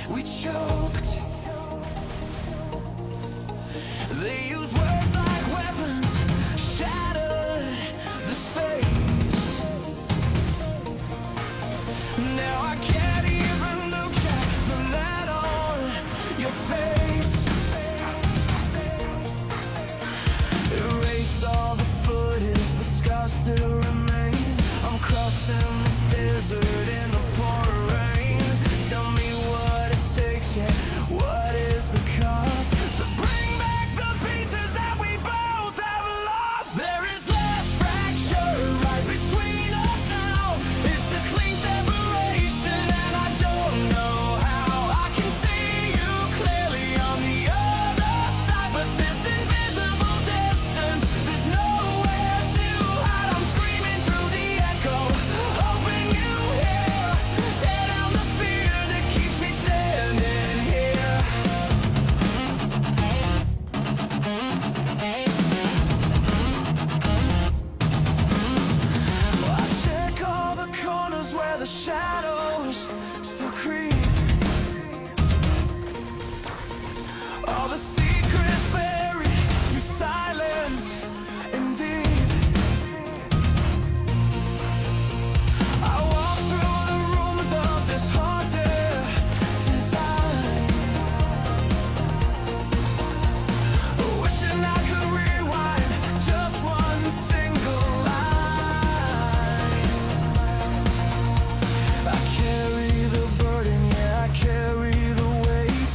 we choked. They use words like weapons, shattered the space. Now I can't even look at the light on your face. Erase all the footage, the scars still remain. I'm crossing this desert in the pouring rain. Tell me what it takes, yeah, what is the cost to bring back the pieces that we both have lost? There is glass fracture right between us now. It's a clean separation and I don't know how. I can see you clearly on the other side, but this invisible distance, there's nowhere to hide. I'm screaming through the echo, hoping you hear. Tear down the fear that keeps me standing here. I check all the corners where the shadows still creep. All the secrets buried through silence and deep. I walk through the rooms of this haunted design, wishing I could rewind just one single line. I carry the burden, yeah, I carry the weight,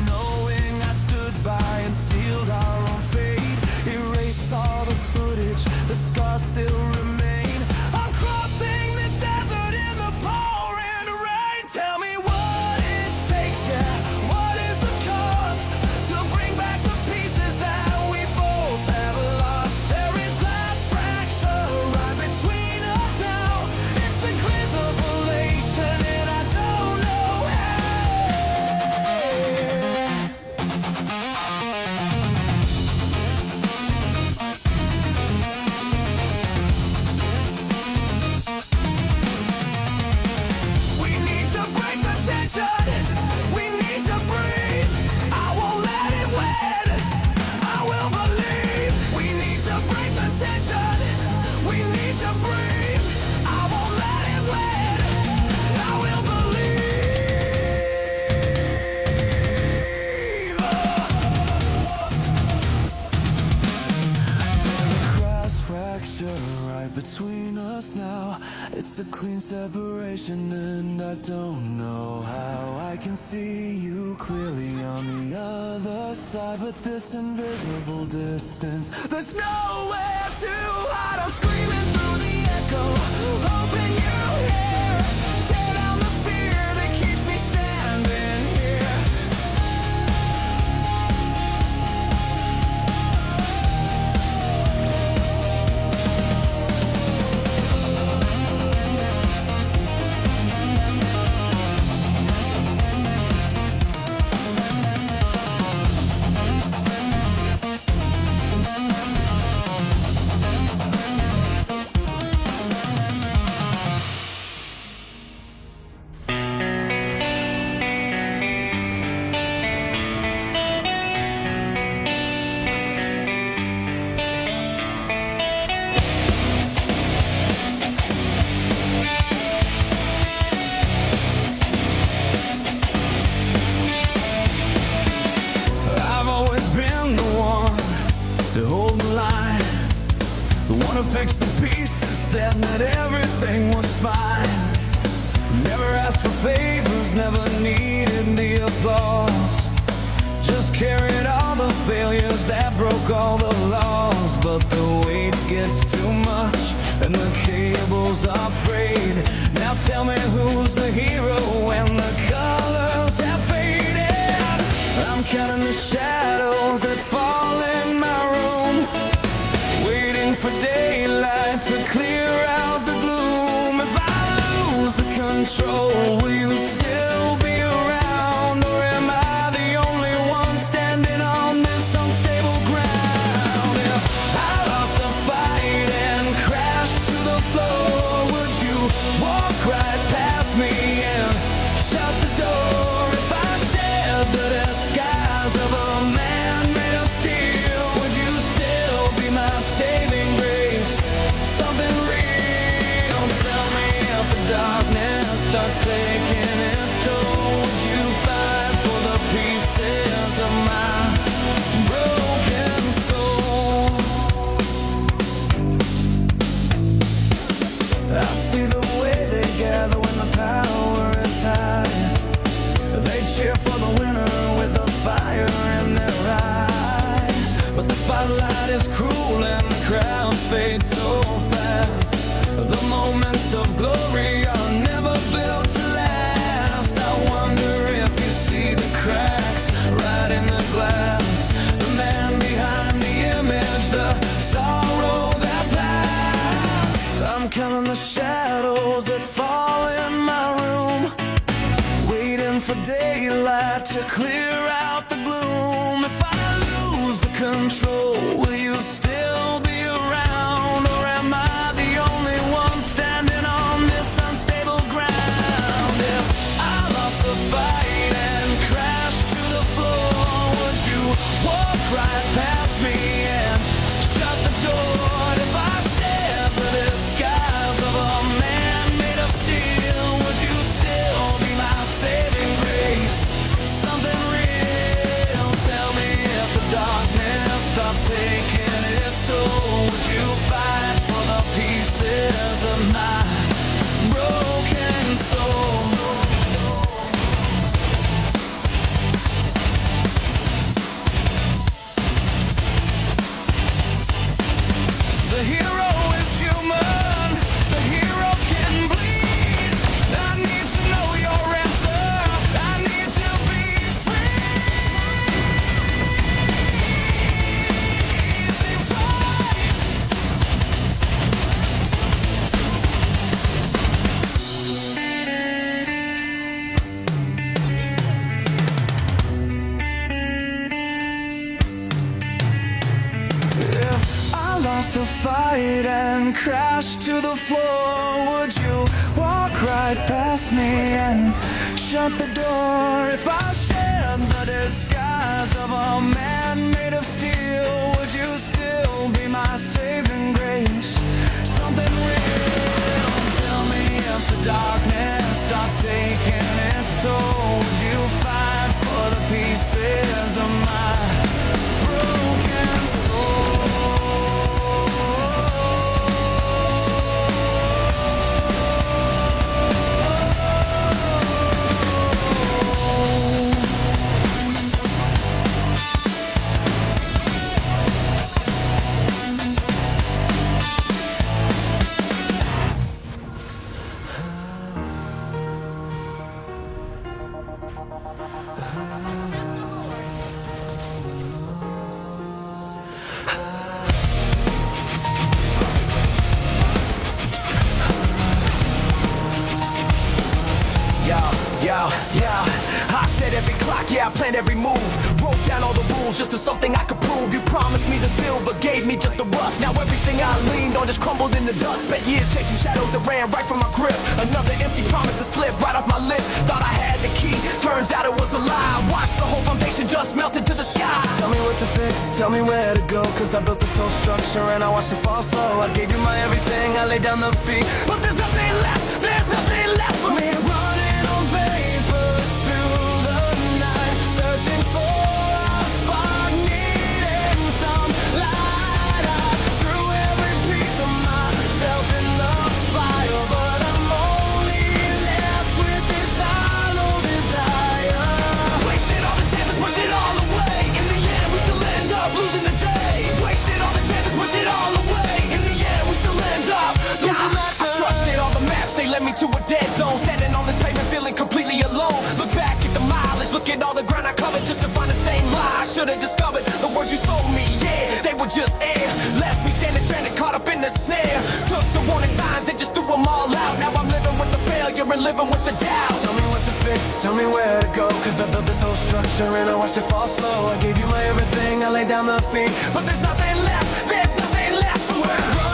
knowing I stood by and sealed our own fate. Erase all the footage, the scars still remain. I'm crossing this desert in the pouring rain. Tell me what it takes, yeah, what is the cost to bring back the pieces that we both have lost? There is glass fracture right between us now. It's a crisellation and I don't know how. We need to break the tension. We need to breathe. I won't let it win. I will believe. We need to break the tension. We need to breathe. I won't let it win. I will believe. The cross fracture right between us now. It's a clean separation and I don't know how. I can see you clearly on the other side, but this invisible distance, there's nowhere to hide. I'm screaming through the echo, hoping you hear. Tear down the fear that keeps me standing here. I've always been the one to hold the line, the one who fixed the pieces, said that everything was fine. Never asked for favors, never needed the applause. Just carried all the failures that broke all the laws. But the weight gets too much and the cables are frayed. Now tell me who's the hero when the colors have faded. I'm counting the shadows that fall in my room, waiting for daylight to clear out the gloom. If I lose the control, will you still be around? Or am I the only one standing on this unstable ground? If I lost the fight and crashed to the floor, would you walk right past me and shut the door? If I for the winner with a fire in their eye. But the spotlight is cruel and the crowds fade so fast. The moments of glory are never built to last. I wonder if you see the cracks right in the glass. The man behind the image, the sorrow that lasts. I'm counting the shadows that fall in my room, waiting for daylight to clear out the gloom. If I lose the control, will you still be around? Or am I the only one standing on this unstable ground? If I lost the fight and crashed to the floor, would you walk right past me and shut the door? If I shared the disguise of a man made of steel, would you still be my saving grace? Something real, tell me if the darkness stops taking its toll, would you fight for the pieces of my broken soul? The hero is human, the hero can bleed. I need to know your answer, I need to be free. If I lost the fight and crashed to the floor, would you walk right past me and shut the door? If I shared the disguise of a man made of steel, would you still be my saving grace? Something real, tell me if the darkness starts taking its toll, would you fight for the pieces of my broken soul? Yeah, I set every clock, yeah, I planned every move. Wrote down all the rules just to something I could prove. You promised me the silver, gave me just the rust. Now everything I leaned on just crumbled in the dust. Spent years chasing shadows that ran right from my grip. Another empty promise to slip right off my lip. Thought I had the key, turns out it was a lie. Watched the whole foundation just melt into the sky. Tell me what to fix, tell me where to go, cause I built this whole structure and I watched it fall slow. I gave you my everything, I laid down the feet, but there's nothing left, there's nothing left for me. Running on vapors through the night, searching for a spark, needing some light. I threw every piece of myself in the fire, but I'm only left with this hollow desire. Wasted all the chances, push it all away. In the end, we still end up losing the day. Wasted all the chances, push it all away. In the end, we still end up losing the day. I trusted all the maps, they led me to a dead zone. Standing on this pavement, feeling completely alone. Look back at the mileage, look at all the ground I covered just to find the same lie. I should have discovered the words you sold me, yeah, they were just air. Left me standing stranded, caught up in the snare. Took the warning signs and just threw them all out. Now I'm living with the failure and living with the doubt. Tell me what to fix, tell me where to go, cause I built this whole structure and I watched it fall slow. I gave you my everything, I laid down the feet, but there's nothing left, there's nothing left for me.